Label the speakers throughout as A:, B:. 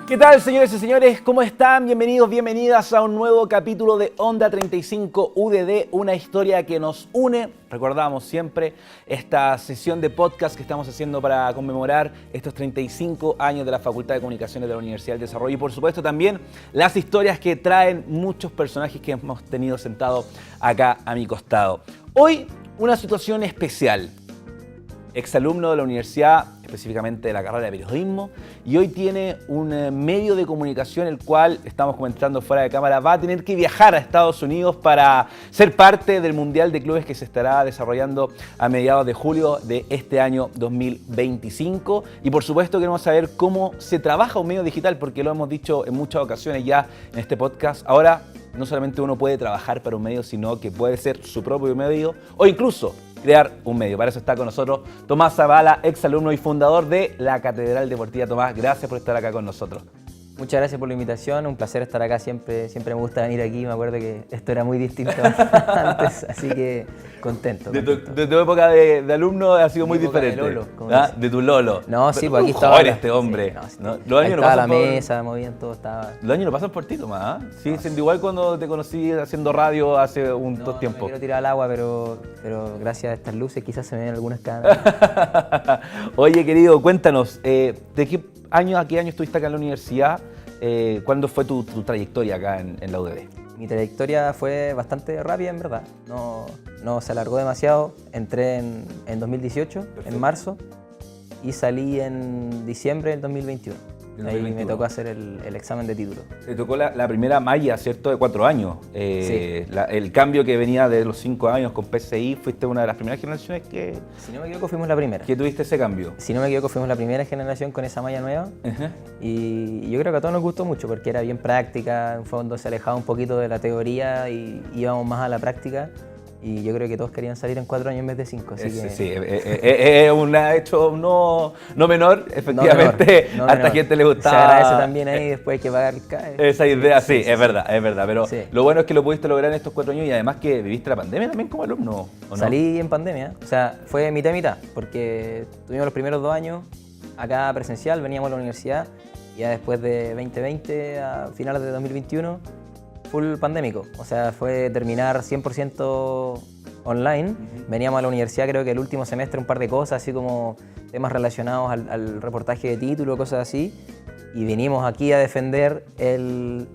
A: ¿Qué tal, señores y señores? ¿Cómo están? Bienvenidos, bienvenidas a un nuevo capítulo de Onda 35 UDD, una historia que nos une. Recordamos siempre esta sesión de podcast que estamos haciendo para conmemorar estos 35 años de la Facultad de Comunicaciones de la Universidad del Desarrollo y, por supuesto, también las historias que traen muchos personajes que hemos tenido sentados acá a mi costado. Hoy, una situación especial. Exalumno de la universidad, específicamente de la carrera de periodismo, y hoy tiene un medio de comunicación el cual, estamos comentando fuera de cámara, va a tener que viajar a Estados Unidos para ser parte del Mundial de Clubes que se estará desarrollando a mediados de julio de este año 2025. Y por supuesto queremos saber cómo se trabaja un medio digital, porque lo hemos dicho en muchas ocasiones ya en este podcast. Ahora no solamente uno puede trabajar para un medio, sino que puede ser su propio medio o incluso crear un medio. Para eso está con nosotros Tomás Zavala, exalumno y fundador de la Catedral Deportiva. Tomás, gracias por estar acá con nosotros.
B: Muchas gracias por la invitación, un placer estar acá, siempre me gusta venir aquí, me acuerdo que esto era muy distinto antes, así que contento.
A: De tu época de alumno ha sido muy diferente.
B: De Lolo,
A: de tu Lolo.
B: No, sí, pues aquí
A: estaba.
B: joven
A: este hombre.
B: Sí,
A: ¿no?
B: Los
A: Los años
B: ahí
A: no
B: estaba
A: pasan
B: la
A: por...
B: mesa, movían todo, estaba...
A: Los años no pasan por ti, Tomás. Sí, no. Igual cuando te conocí haciendo radio hace un tiempo.
B: No me quiero tirar al agua, pero gracias a estas luces quizás se me ven algunas canas.
A: Oye, querido, cuéntanos, ¿de qué año a qué año estuviste acá en la universidad? ¿Cuándo fue tu trayectoria acá en la UDD?
B: Mi trayectoria fue bastante rápida, en verdad. No se alargó demasiado. Entré en 2018, perfecto, en marzo, y salí en diciembre del 2021. Ahí me tocó hacer el examen de título. Te
A: tocó la primera malla, ¿cierto? De 4 años.
B: Sí.
A: El cambio que venía de los 5 años con PCI, fuiste una de las primeras generaciones que...
B: Si no me equivoco, fuimos la primera.
A: ¿Que tuviste ese cambio?
B: Si no me equivoco, fuimos la primera generación con esa malla nueva. Y yo creo que a todos nos gustó mucho porque era bien práctica, en fondo se alejaba un poquito de la teoría y íbamos más a la práctica. Y yo creo que todos querían salir en 4 años en vez de 5. Así que...
A: Sí, es un hecho no menor, efectivamente,
B: no
A: a esta
B: menor.
A: gente le gustaba.
B: Se agradece también ahí, después hay que pagar el CAE.
A: Esa idea, sí, es verdad, pero
B: sí,
A: lo bueno es que lo pudiste lograr en estos 4 años y además que viviste la pandemia también como alumno, ¿o no?
B: Salí en pandemia, o sea, fue mitad y mitad, porque tuvimos los primeros 2 años acá presencial, veníamos a la universidad, y ya después de 2020 a finales de 2021, full pandémico, o sea, fue terminar 100% online. Veníamos a la universidad, creo que el último semestre, un par de cosas, así como temas relacionados al reportaje de título, cosas así, y vinimos aquí a defender el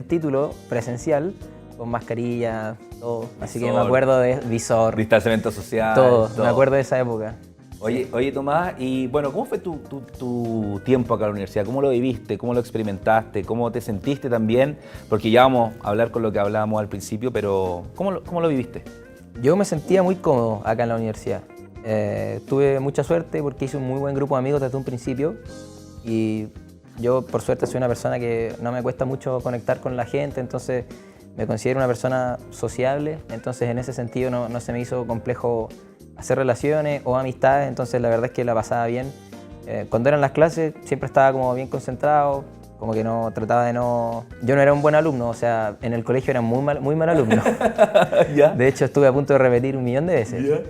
B: título presencial, con mascarilla, todo, así que me acuerdo de visor,
A: distanciamiento social,
B: todo, me acuerdo de esa época.
A: Oye Tomás, y bueno, ¿cómo fue tu tiempo acá en la universidad? ¿Cómo lo viviste? ¿Cómo lo experimentaste? ¿Cómo te sentiste también? Porque ya vamos a hablar con lo que hablábamos al principio, pero ¿cómo lo viviste?
B: Yo me sentía muy cómodo acá en la universidad. Tuve mucha suerte porque hice un muy buen grupo de amigos desde un principio y yo por suerte soy una persona que no me cuesta mucho conectar con la gente, entonces me considero una persona sociable, entonces en ese sentido no se me hizo complejo hacer relaciones o amistades, entonces la verdad es que la pasaba bien. Cuando eran las clases siempre estaba como bien concentrado, como que no trataba de no... Yo no era un buen alumno, o sea, en el colegio era muy mal alumno.
A: ¿Ya?
B: De hecho estuve a punto de repetir 1.000.000 de veces.
A: ¿Ya?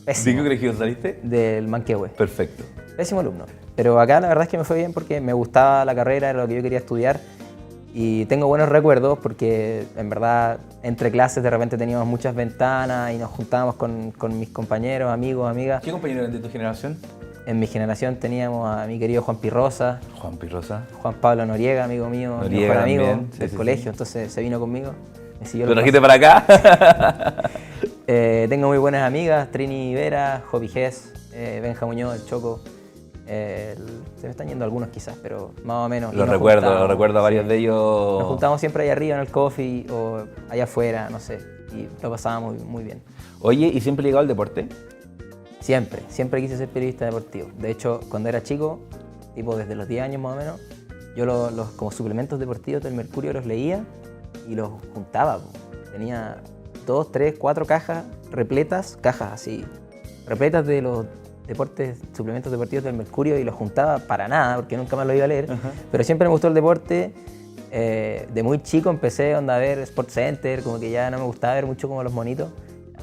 B: Pésimo.
A: ¿De qué colegio saliste?
B: Del Manquehue.
A: Perfecto.
B: Pésimo alumno. Pero acá la verdad es que me fue bien porque me gustaba la carrera, era lo que yo quería estudiar. Y tengo buenos recuerdos porque en verdad entre clases de repente teníamos muchas ventanas y nos juntábamos con mis compañeros, amigos, amigas.
A: ¿Qué compañeros eran de tu generación?
B: En mi generación teníamos a mi querido Juan Pirrosa. Juan Pablo Noriega, amigo mío, mi mejor amigo del colegio, entonces se vino conmigo.
A: ¿Lo trajiste para acá?
B: Tengo muy buenas amigas, Trini Vera, Jovi Gess, Benja Muñoz, el Choco. Se me están yendo algunos quizás, pero más o menos.
A: Lo recuerdo a varios de ellos.
B: Nos juntamos siempre allá arriba en el coffee o allá afuera, no sé, y lo pasábamos muy bien.
A: Oye, ¿y siempre llegado al deporte?
B: Siempre quise ser periodista deportivo. De hecho, cuando era chico, tipo desde los 10 años más o menos, yo los como suplementos deportivos del Mercurio los leía y los juntaba. Tenía 2, 3, 4 cajas repletas, cajas así repletas de los deportes, suplementos deportivos del Mercurio y los juntaba para nada, porque nunca más lo iba a leer. Pero siempre me gustó el deporte. De muy chico empecé a ver Sport Center, como que ya no me gustaba ver mucho como los monitos.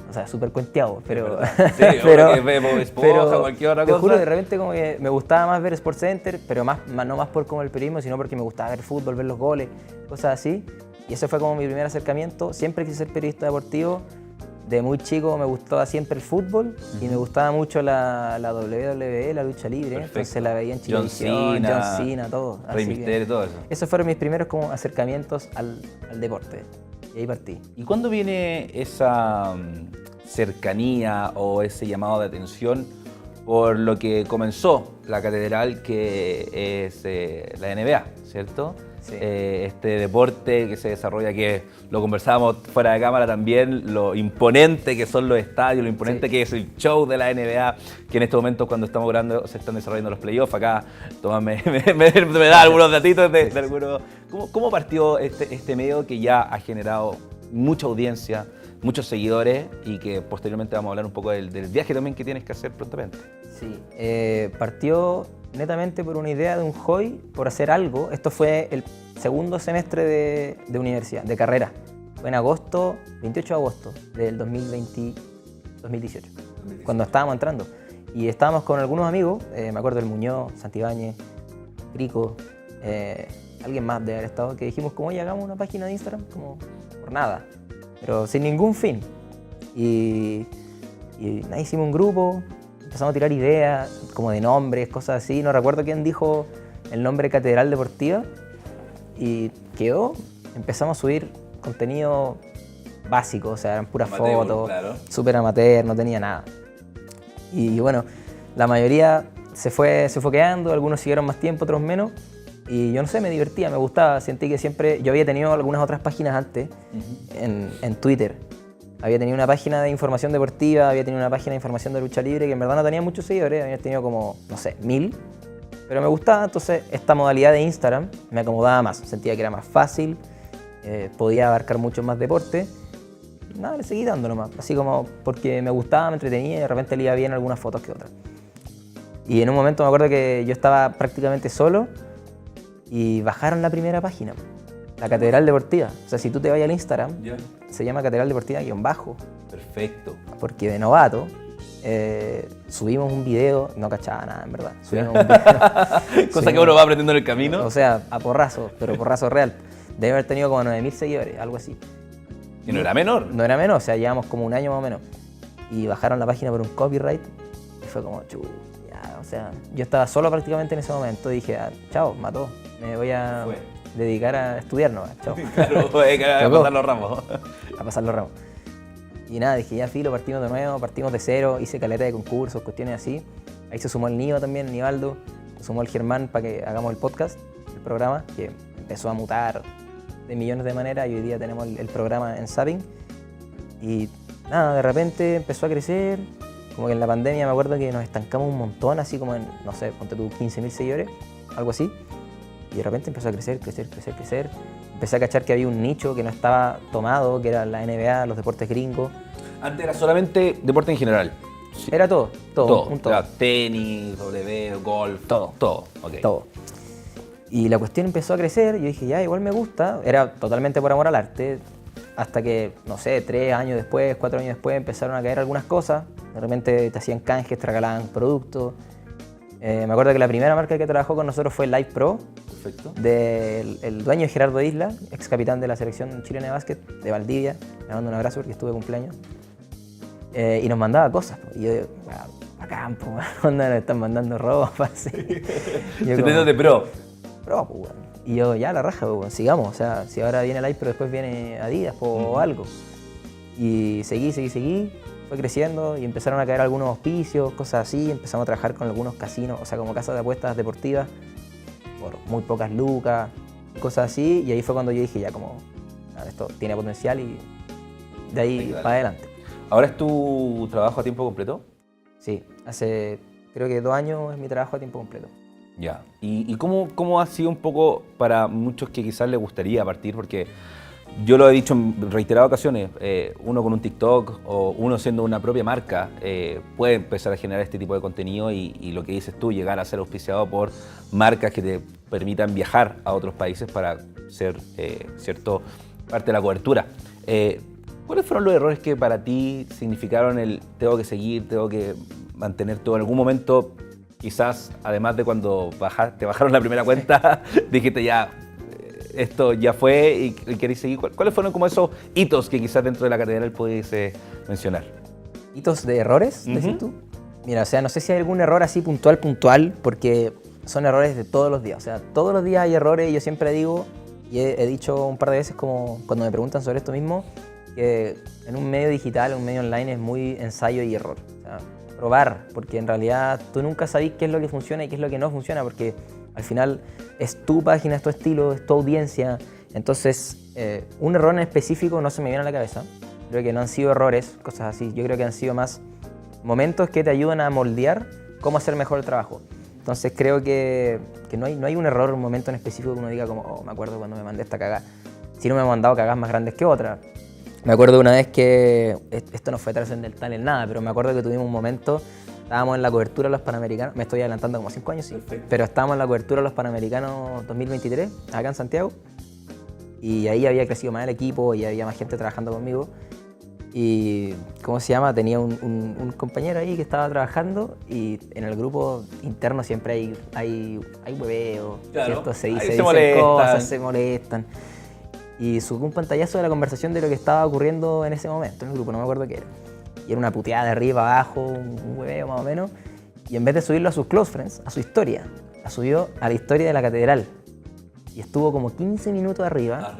B: O sea, súper cuenteado, pero...
A: Sí, pero vemos Esponja, cualquier otra cosa.
B: Te juro, de repente como que me gustaba más ver Sport Center, pero no más por como el periodismo, sino porque me gustaba ver fútbol, ver los goles, cosas así. Y ese fue como mi primer acercamiento. Siempre quise ser periodista deportivo. De muy chico me gustaba siempre el fútbol y me gustaba mucho la WWE, la lucha libre.
A: Perfecto.
B: Entonces la veía en Chilevisión, John Cena, todo.
A: Rey Mysterio, todo eso.
B: Esos fueron mis primeros como acercamientos al deporte. Y ahí partí.
A: ¿Y cuándo viene esa cercanía o ese llamado de atención por lo que comenzó la catedral, que es la NBA, ¿cierto?
B: Sí.
A: Este deporte que se desarrolla, que lo conversábamos fuera de cámara también, lo imponente que son los estadios, lo imponente que es el show de la NBA, que en estos momentos cuando estamos grabando se están desarrollando los playoffs. Acá Tomás me da algunos datitos de algunos. ¿Cómo partió este medio que ya ha generado mucha audiencia, muchos seguidores, y que posteriormente vamos a hablar un poco del viaje también que tienes que hacer prontamente?
B: Sí, partió netamente por una idea de un hobby, por hacer algo. Esto fue el segundo semestre de universidad, de carrera. Fue en agosto, 28 de agosto del 2018, cuando estábamos entrando. Y estábamos con algunos amigos, me acuerdo del Muñoz, Santibáñez, Rico, alguien más de haber estado, que dijimos como, oye, hagamos una página de Instagram, como por nada, pero sin ningún fin. Y nada, hicimos un grupo, empezamos a tirar ideas, como de nombres, cosas así. No recuerdo quién dijo el nombre Catedral Deportiva y quedó. Empezamos a subir contenido básico, o sea, eran puras fotos, claro. Súper amateur, no tenía nada. Y bueno, la mayoría se fue quedando, algunos siguieron más tiempo, otros menos. Y yo no sé, me divertía, me gustaba, sentí que siempre... Yo había tenido algunas otras páginas antes en Twitter. Había tenido una página de información deportiva, había tenido una página de información de lucha libre, que en verdad no tenía muchos seguidores, había tenido como, no sé, 1000. Pero me gustaba, entonces esta modalidad de Instagram me acomodaba más, sentía que era más fácil, podía abarcar mucho más deporte. Nada, le seguí dando nomás, así como porque me gustaba, me entretenía y de repente le iba bien algunas fotos que otras. Y en un momento me acuerdo que yo estaba prácticamente solo y bajaron la primera página, la Catedral Deportiva. O sea, si tú te vas al Instagram, se llama Catedral Deportiva-bajo.
A: Perfecto.
B: Porque de novato subimos un video, no cachaba nada en verdad. Subimos un video,
A: cosa que uno va aprendiendo en el camino.
B: O sea, a porrazo, pero porrazo real. Debe haber tenido como 9000 seguidores, algo así.
A: Y no era menor.
B: No era menor, o sea, llevamos como un año más o menos. Y bajaron la página por un copyright y fue como, ya, o sea, yo estaba solo prácticamente en ese momento y dije, chao, mató, me voy a dedicar a estudiar, no, chao.
A: Claro, a pasar los ramos.
B: A pasar los ramos. Y nada, dije, ya filo, partimos de nuevo, partimos de cero, hice caleta de concursos, cuestiones así. Ahí se sumó el Nío también, Nivaldo, se sumó el Germán para que hagamos el podcast, el programa, que empezó a mutar de millones de maneras y hoy día tenemos el programa en Zapping. Y nada, de repente empezó a crecer, como que en la pandemia me acuerdo que nos estancamos un montón, así como en, no sé, ponte tú 15.000 seguidores, algo así. Y de repente empezó a crecer. Empecé a cachar que había un nicho que no estaba tomado, que era la NBA, los deportes gringos.
A: Antes era solamente deporte en general.
B: Sí. Era todo.
A: Era tenis, golf, todo. Okay.
B: Todo. Y la cuestión empezó a crecer, yo dije, ya, igual me gusta. Era totalmente por amor al arte. Hasta que, no sé, 3 años después, 4 años después, empezaron a caer algunas cosas. De repente te hacían canjes, te regalaban productos. Me acuerdo que la primera marca que trabajó con nosotros fue Live Pro.
A: Perfecto.
B: El dueño de Gerardo Isla, ex capitán de la selección chilena de básquet, de Valdivia. Le mando un abrazo porque estuve de cumpleaños. Y nos mandaba cosas. Y yo digo, a campo, onda, nos están mandando ropa. Así.
A: Se te de pro.
B: Pro, pues, bueno. Y yo, ya, la raja, pues, sigamos. O sea, si ahora viene Live Pro, después viene Adidas o algo. Y seguí. Fue creciendo y empezaron a caer algunos auspicios, cosas así. Empezamos a trabajar con algunos casinos, o sea, como casas de apuestas deportivas, por muy pocas lucas, cosas así. Y ahí fue cuando yo dije, ya, como, esto tiene potencial y de ahí para adelante.
A: ¿Ahora es tu trabajo a tiempo completo?
B: Sí, hace creo que 2 años es mi trabajo a tiempo completo.
A: Ya. ¿Y cómo ha sido un poco para muchos que quizás les gustaría partir? Porque Yo lo he dicho en reiteradas ocasiones, uno con un TikTok o uno siendo una propia marca puede empezar a generar este tipo de contenido y lo que dices tú, llegar a ser auspiciado por marcas que te permitan viajar a otros países para ser parte de la cobertura. ¿Cuáles fueron los errores que para ti significaron el tengo que seguir, tengo que mantener todo? En algún momento, quizás, además de cuando te bajaron la primera cuenta, dijiste ya, esto ya fue y queréis seguir. ¿Cuáles fueron como esos hitos que quizás dentro de la catedral pudiese mencionar?
B: ¿Hitos de errores, decís tú? Mira, o sea, no sé si hay algún error así puntual, porque son errores de todos los días. O sea, todos los días hay errores y yo siempre digo, y he dicho un par de veces como cuando me preguntan sobre esto mismo, que en un medio digital, un medio online es muy ensayo y error. O sea, probar, porque en realidad tú nunca sabes qué es lo que funciona y qué es lo que no funciona, porque al final es tu página, es tu estilo, es tu audiencia. Entonces, un error en específico no se me viene a la cabeza. Creo que no han sido errores, cosas así. Yo creo que han sido más momentos que te ayudan a moldear cómo hacer mejor el trabajo. Entonces, creo que no hay un error, un momento en específico que uno diga como, oh, me acuerdo cuando me mandé esta cagada. Si no me he mandado cagadas más grandes que otras. Me acuerdo una vez que, esto no fue trascendental en nada, pero me acuerdo que tuvimos un momento. Estábamos en la cobertura de los Panamericanos, me estoy adelantando como 5 años, sí. Perfecto. Pero estábamos en la cobertura de los Panamericanos 2023, acá en Santiago, y ahí había crecido más el equipo y había más gente trabajando conmigo. Y, ¿cómo se llama? Tenía un compañero ahí que estaba trabajando y en el grupo interno siempre hay hueveo,
A: claro.
B: ¿cierto? Se dicen cosas, se molestan. Y subí un pantallazo de la conversación de lo que estaba ocurriendo en ese momento en el grupo, no me acuerdo qué era. Y era una puteada de arriba abajo, un hueveo más o menos. Y en vez de subirlo a sus close friends, a su historia, la subió a la historia de la catedral. Y estuvo como 15 minutos arriba.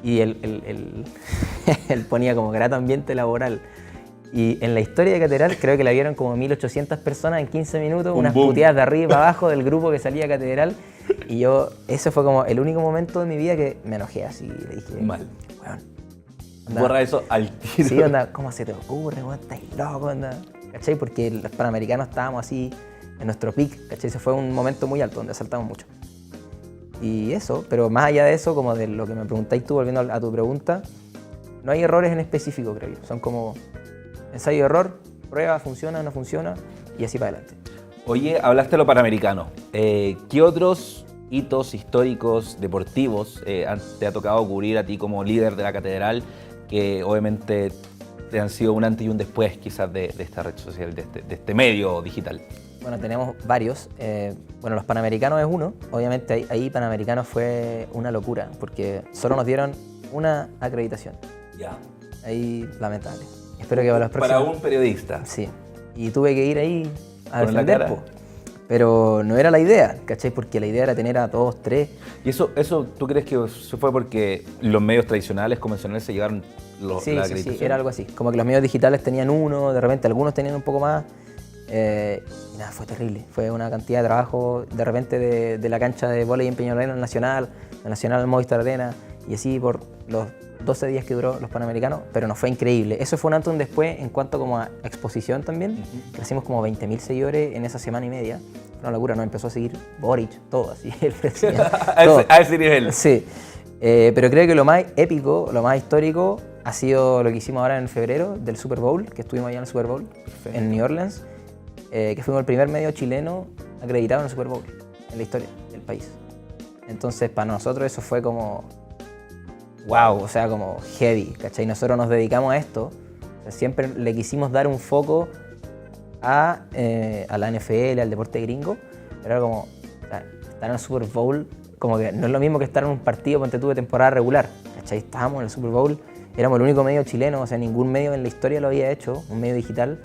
B: Y él ponía como grato ambiente laboral. Y en la historia de catedral creo que la vieron como 1800 personas en 15 minutos, unas puteadas de arriba abajo del grupo que salía a catedral. Y yo, ese fue como el único momento de mi vida que me enojé así. Le dije,
A: mal.
B: Bueno,
A: borra eso al tiro.
B: Sí, onda, ¿cómo se te ocurre? ¿Estás loco? Onda? ¿Cachai? Porque los Panamericanos estábamos así en nuestro pic, ¿cachai? Ese fue un momento muy alto donde saltamos mucho. Y eso, pero más allá de eso, como de lo que me preguntáis tú, volviendo a tu pregunta, no hay errores en específico, creo yo. Son como ensayo-error, prueba, funciona, no funciona, y así para adelante.
A: Oye, hablaste de lo Panamericano. ¿Qué otros hitos históricos, deportivos, te ha tocado cubrir a ti como líder de la catedral, que obviamente te han sido un antes y un después quizás de esta red social, de este medio digital?
B: Bueno, tenemos varios. Bueno, los Panamericanos es uno. Obviamente ahí Panamericanos fue una locura, porque solo nos dieron una acreditación.
A: Ya.
B: Ahí, lamentable. Espero que para los próximos...
A: Para un periodista.
B: Sí. Y tuve que ir ahí a defender, pero no era la idea, ¿cachai? Porque la idea era tener a 2, 3.
A: ¿Y eso tú crees que se fue porque los medios tradicionales, convencionales, se llevaron la acreditación?
B: Sí, era algo así. Como que los medios digitales tenían uno, de repente algunos tenían un poco más. Y nada, fue terrible. Fue una cantidad de trabajo, de repente de la cancha de vóley en Peñalolén al Nacional Movistar Arena, y así por los 12 días que duró los Panamericanos, pero nos fue increíble. Eso fue un antes y un después en cuanto como a exposición también. Crecimos como 20.000 seguidores en esa semana y media. Fue una locura, nos empezó a seguir Boric, todo así, el presidente.
A: a ese nivel.
B: Sí, pero creo que lo más épico, lo más histórico ha sido lo que hicimos ahora en febrero del Super Bowl, que estuvimos allá en el Super Bowl, perfecto, en New Orleans, que fuimos el primer medio chileno acreditado en el Super Bowl, en la historia del país. Entonces, para nosotros eso fue como... wow, o sea, como heavy, ¿cachai? Nosotros nos dedicamos a esto, o sea, siempre le quisimos dar un foco a la NFL, al deporte gringo, pero era como, o sea, estar en el Super Bowl, como que no es lo mismo que estar en un partido, ponte tú, de temporada regular, ¿cachai? Estábamos en el Super Bowl, éramos el único medio chileno, o sea, ningún medio en la historia lo había hecho, un medio digital,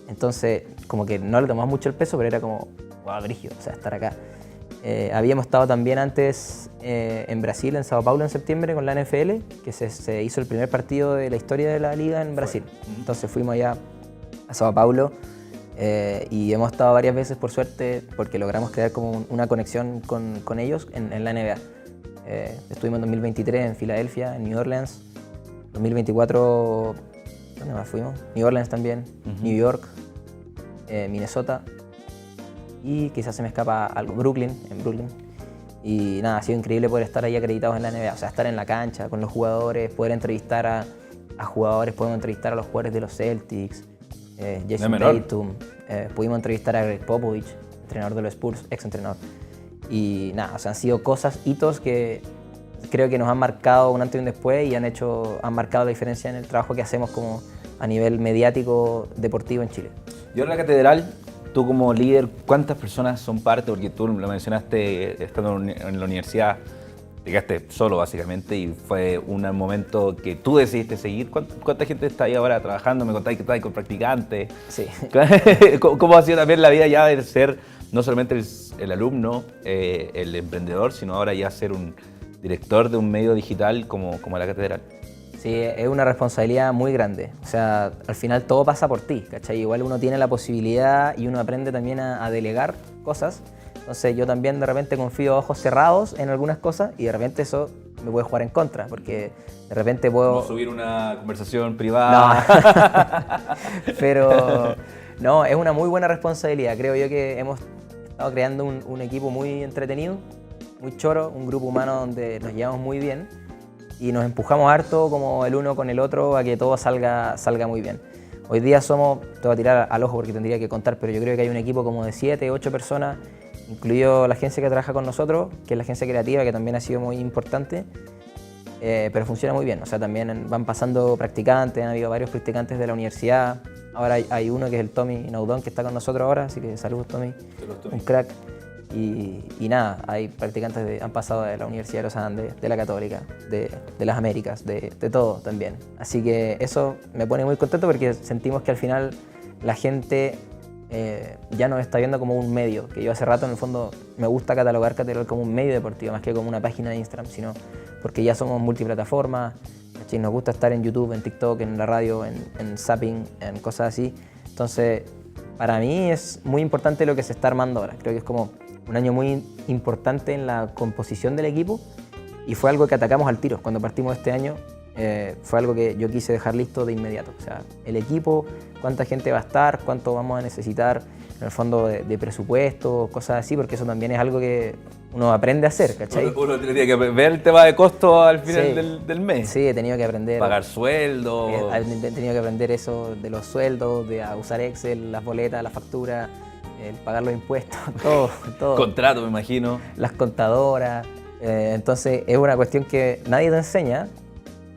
B: entonces como que no le tomamos mucho el peso, pero era como, wow, brígido, o sea, estar acá. Habíamos estado también antes en Brasil, en Sao Paulo, en septiembre, con la NFL, que se hizo el primer partido de la historia de la liga en Brasil. Entonces fuimos allá a Sao Paulo y hemos estado varias veces, por suerte, porque logramos crear como una conexión con ellos en la NBA. Estuvimos en 2023 en Filadelfia, en New Orleans. 2024, ¿dónde más fuimos? New Orleans también, New York, Minnesota. Y quizás se me escapa algo, en Brooklyn. Y nada, ha sido increíble poder estar ahí acreditados en la NBA, o sea, estar en la cancha con los jugadores, poder entrevistar a jugadores, podemos entrevistar a los jugadores de los Celtics, Jason Tatum, pudimos entrevistar a Greg Popovich, entrenador de los Spurs, ex entrenador. Y nada, o sea, han sido cosas, hitos que creo que nos han marcado un antes y un después y han marcado la diferencia en el trabajo que hacemos como a nivel mediático deportivo en Chile.
A: Y ahora la catedral, tú como líder, ¿cuántas personas son parte? Porque tú lo mencionaste estando en la universidad, te quedaste solo básicamente y fue un momento que tú decidiste seguir. ¿Cuánta gente está ahí ahora trabajando? Me contáis que estáis con practicantes.
B: Sí.
A: ¿Cómo ha sido también la vida ya de ser no solamente el alumno, el emprendedor, sino ahora ya ser un director de un medio digital como la catedral?
B: Sí, es una responsabilidad muy grande. O sea, al final todo pasa por ti, ¿cachai? Igual uno tiene la posibilidad y uno aprende también a delegar cosas. Entonces yo también de repente confío a ojos cerrados en algunas cosas y de repente eso me puede jugar en contra, porque de repente puedo...
A: Como subir una conversación privada.
B: No. Pero no, es una muy buena responsabilidad. Creo yo que hemos estado creando un equipo muy entretenido, muy choro, un grupo humano donde nos llevamos muy bien y nos empujamos harto como el uno con el otro a que todo salga muy bien. Hoy día somos, te voy a tirar al ojo porque tendría que contar, pero yo creo que hay un equipo como de 7, 8 personas, incluido la agencia que trabaja con nosotros, que es la agencia creativa, que también ha sido muy importante, pero funciona muy bien. O sea, también van pasando practicantes, han habido varios practicantes de la universidad. Ahora hay uno que es el Tommy Naudón, que está con nosotros ahora, así que saludos Tommy, un crack. Y nada, hay practicantes han pasado de la Universidad de los Andes, de la Católica, de las Américas, de todo también. Así que eso me pone muy contento porque sentimos que al final la gente ya nos está viendo como un medio, que yo hace rato en el fondo me gusta catalogar Catedral como un medio deportivo, más que como una página de Instagram, sino porque ya somos multiplataformas, ¿cachai? Nos gusta estar en YouTube, en TikTok, en la radio, en Zapping, en cosas así. Entonces, para mí es muy importante lo que se está armando ahora. Creo que es como un año muy importante en la composición del equipo y fue algo que atacamos al tiro. Cuando partimos este año fue algo que yo quise dejar listo de inmediato. O sea, el equipo, cuánta gente va a estar, cuánto vamos a necesitar en el fondo de presupuesto, cosas así, porque eso también es algo que uno aprende a hacer, ¿cachai?
A: Uno tiene que ver el tema de costo al final del mes.
B: Sí, he tenido que aprender.
A: Pagar sueldo.
B: He tenido que aprender eso de los sueldos, de usar Excel, las boletas, las facturas, el pagar los impuestos, todo.
A: Contrato, me imagino.
B: Las contadoras. Entonces es una cuestión que nadie te enseña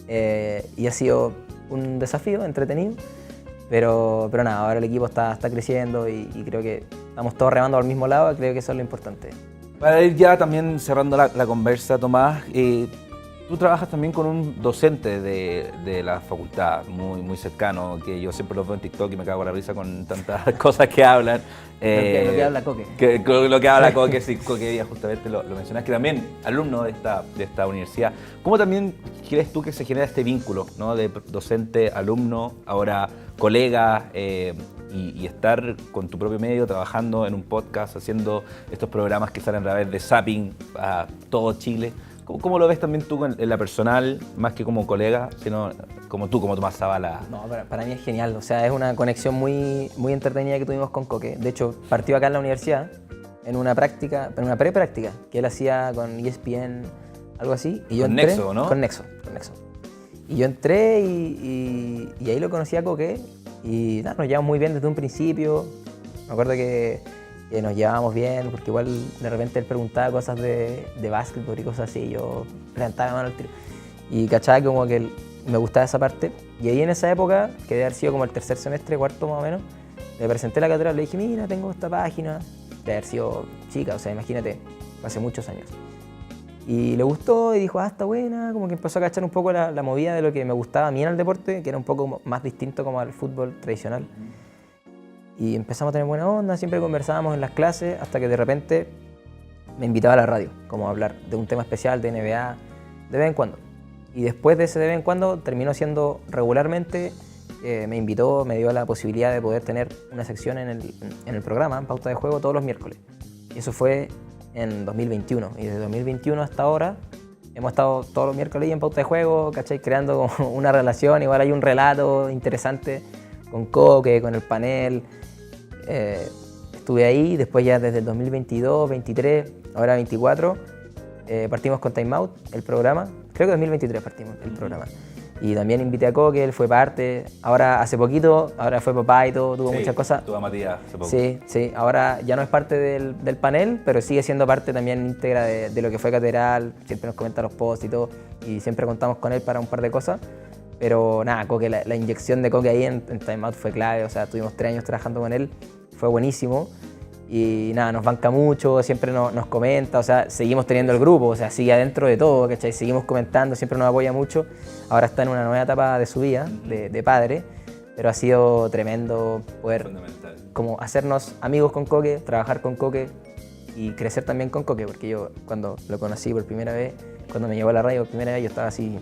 B: y ha sido un desafío entretenido. Pero nada, ahora el equipo está creciendo y creo que estamos todos remando al mismo lado, creo que eso es lo importante.
A: Para ir ya también cerrando la conversa, Tomás, tú trabajas también con un docente de la facultad, muy cercano, que yo siempre lo veo en TikTok y me cago en la risa con tantas cosas que hablan.
B: Lo que habla Coque.
A: Lo que habla Coque, sí, Coque Díaz justamente lo mencionas, que también alumno de esta universidad. ¿Cómo también crees tú que se genera este vínculo, ¿no? De docente-alumno, ahora colega, y estar con tu propio medio, trabajando en un podcast, haciendo estos programas que salen a través de Zapping a todo Chile? ¿Cómo lo ves también tú en la personal, más que como colega, sino como Tomás Zavala?
B: No, para mí es genial, o sea, es una conexión muy entretenida que tuvimos con Coque. De hecho, partió acá en la universidad, en una pre-práctica, que él hacía con ESPN, algo así. Y yo
A: con
B: entré,
A: Nexo, ¿no?
B: Con Nexo. Y yo entré y ahí lo conocí a Coque y nada, nos llevamos muy bien desde un principio. Me acuerdo que nos llevábamos bien, porque igual de repente él preguntaba cosas de básquetbol y cosas así, y yo levantaba la mano al tiro. Y cachaba como que me gustaba esa parte. Y ahí en esa época, que debe haber sido como el tercer semestre, cuarto más o menos, le presenté la catedral, le dije, mira, tengo esta página. Debe haber sido chica, o sea, imagínate, hace muchos años. Y le gustó y dijo, está buena, como que empezó a cachar un poco la movida de lo que me gustaba a mí en el deporte, que era un poco más distinto como al fútbol tradicional. Y empezamos a tener buena onda, siempre conversábamos en las clases, hasta que de repente me invitaba a la radio, como a hablar de un tema especial, de NBA, de vez en cuando. Y después de ese de vez en cuando terminó siendo regularmente, me invitó, me dio la posibilidad de poder tener una sección en el programa, en Pauta de Juego, todos los miércoles. Y eso fue en 2021. Y desde 2021 hasta ahora hemos estado todos los miércoles en Pauta de Juego, ¿cachai? Creando como una relación, igual hay un relato interesante con Coque, con el panel. Estuve ahí, después ya desde el 2022, 23, ahora 24, partimos con Time Out, el programa. Creo que 2023 partimos el programa. Y también invité a Coque, él fue parte. Ahora, hace poquito, ahora fue papá y todo, tuvo muchas cosas.
A: Tuvo a Matías hace poco.
B: Sí, ahora ya no es parte del panel, pero sigue siendo parte también íntegra de lo que fue Catedral. Siempre nos comenta los posts y todo, y siempre contamos con él para un par de cosas. Pero nada, Coque, la inyección de Coque ahí en Time Out fue clave. O sea, tuvimos 3 años trabajando con él, fue buenísimo. Y nada, nos banca mucho, siempre nos comenta, o sea, seguimos teniendo el grupo, o sea, sigue adentro de todo, ¿cachai? Seguimos comentando, siempre nos apoya mucho. Ahora está en una nueva etapa de su vida, de padre, pero ha sido tremendo poder como hacernos amigos con Coque, trabajar con Coque y crecer también con Coque, porque yo cuando lo conocí por primera vez, cuando me llevó a la radio por primera vez, yo estaba así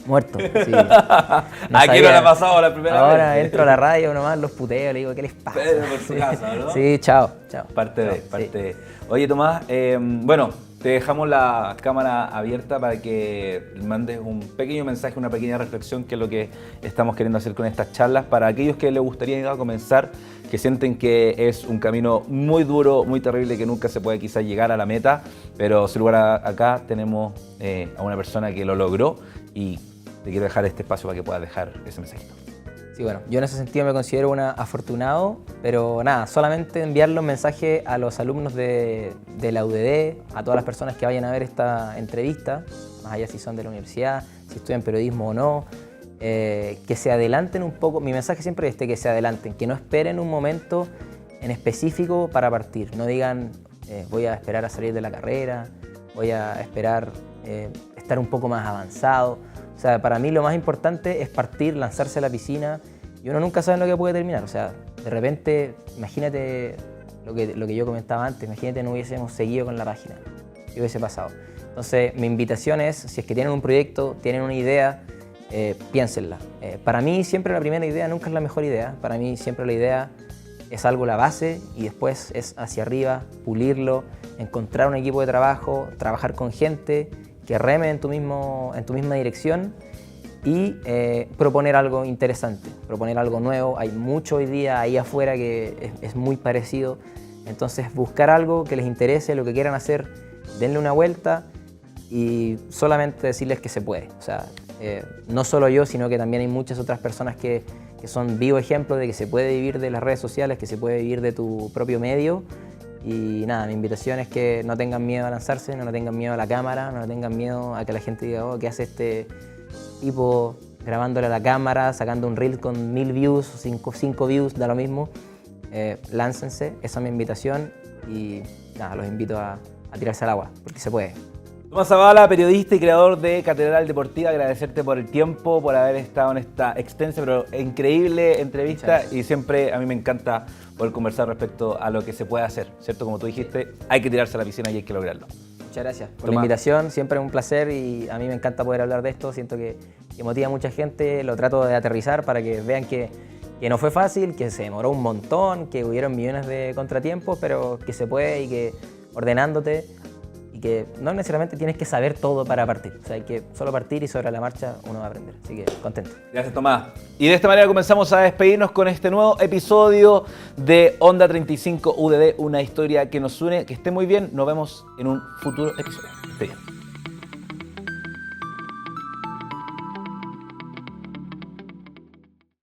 B: muerto. Sí.
A: ¿A quién no le ha pasado la primera vez?
B: Ahora entro a la radio nomás, los puteo, le digo, ¿qué les pasa?
A: Pedro por su casa, ¿no?
B: Sí, chao.
A: Parte de. Oye, Tomás, bueno, te dejamos la cámara abierta para que mandes un pequeño mensaje, una pequeña reflexión, que es lo que estamos queriendo hacer con estas charlas, para aquellos que les gustaría comenzar, que sienten que es un camino muy duro, muy terrible, que nunca se puede quizás llegar a la meta, pero sin lugar a acá tenemos a una persona que lo logró y te quiero dejar este espacio para que puedas dejar ese mensajito.
B: Sí, bueno, yo en ese sentido me considero un afortunado, pero nada, solamente enviarle un mensaje a los alumnos de la UDD, a todas las personas que vayan a ver esta entrevista, más allá si son de la universidad, si estudian periodismo o no, que se adelanten un poco. Mi mensaje siempre es que se adelanten, que no esperen un momento en específico para partir. No digan, voy a esperar a salir de la carrera, voy a esperar estar un poco más avanzado. O sea, para mí lo más importante es partir, lanzarse a la piscina, y uno nunca sabe en lo que puede terminar. O sea, de repente, imagínate lo que yo comentaba antes, imagínate no hubiésemos seguido con la página, ¿qué hubiese pasado? Entonces, mi invitación es, si es que tienen un proyecto, tienen una idea, piénsenla. Para mí siempre la primera idea nunca es la mejor idea. Para mí siempre la idea es algo la base y después es hacia arriba, pulirlo, encontrar un equipo de trabajo, trabajar con gente que reme en tu misma dirección y proponer algo interesante, proponer algo nuevo. Hay mucho hoy día ahí afuera que es muy parecido. Entonces buscar algo que les interese, lo que quieran hacer, denle una vuelta y solamente decirles que se puede. O sea, no solo yo, sino que también hay muchas otras personas que son vivo ejemplo de que se puede vivir de las redes sociales, que se puede vivir de tu propio medio. Y nada, mi invitación es que no tengan miedo a lanzarse, no tengan miedo a la cámara, no tengan miedo a que la gente diga, oh, ¿qué hace este tipo grabándole a la cámara, sacando un reel con 1000 views, 5 views, da lo mismo? Láncense, esa es mi invitación y nada, los invito a tirarse al agua, porque se puede.
A: Tomás Zavala, periodista y creador de Catedral Deportiva, agradecerte por el tiempo, por haber estado en esta extensa pero increíble entrevista, y siempre a mí me encanta poder conversar respecto a lo que se puede hacer, ¿cierto? Como tú dijiste, hay que tirarse a la piscina y hay que lograrlo.
B: Muchas gracias por la invitación, siempre es un placer y a mí me encanta poder hablar de esto, siento que motiva a mucha gente, lo trato de aterrizar para que vean que no fue fácil, que se demoró un montón, que hubieron millones de contratiempos, pero que se puede y que ordenándote y que no necesariamente tienes que saber todo para partir. O sea, hay que solo partir y sobre la marcha uno va a aprender. Así que contento.
A: Gracias, Tomás. Y de esta manera comenzamos a despedirnos con este nuevo episodio de Onda 35 UDD, una historia que nos une. Que esté muy bien. Nos vemos en un futuro episodio. Esté bien.